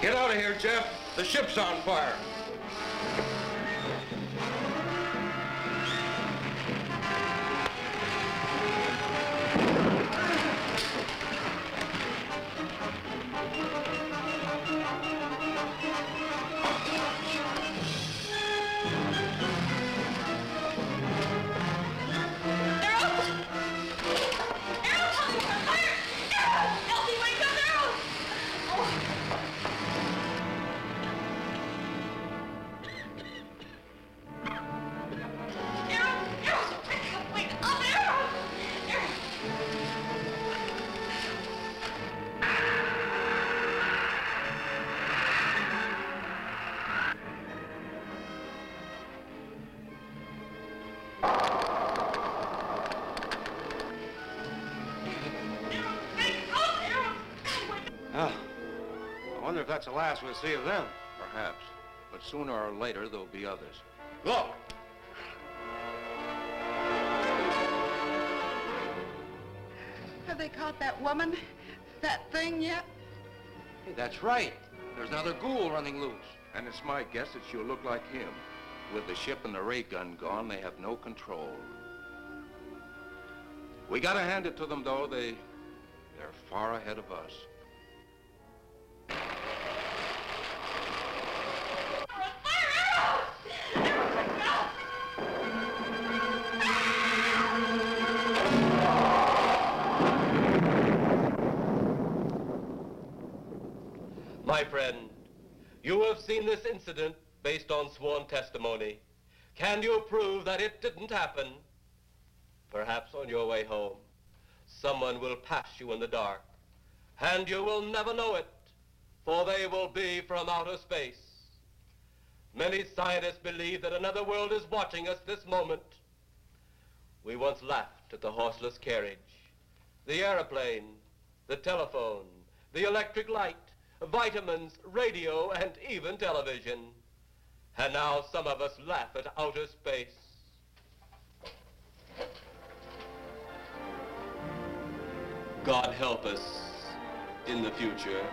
Get out of here, Jeff. The ship's on fire. I wonder if that's the last we'll see of them. Perhaps. But sooner or later, there'll be others. Look! Have they caught that woman? That thing yet? Hey, that's right. There's another ghoul running loose. And it's my guess that she'll look like him. With the ship and the ray gun gone, they have no control. We gotta hand it to them, though. They're far ahead of us. My friend, you have seen this incident based on sworn testimony. Can you prove that it didn't happen? Perhaps on your way home, someone will pass you in the dark, and you will never know it, for they will be from outer space. Many scientists believe that another world is watching us this moment. We once laughed at the horseless carriage, the airplane, the telephone, the electric light, vitamins, radio, and even television. And now some of us laugh at outer space. God help us in the future.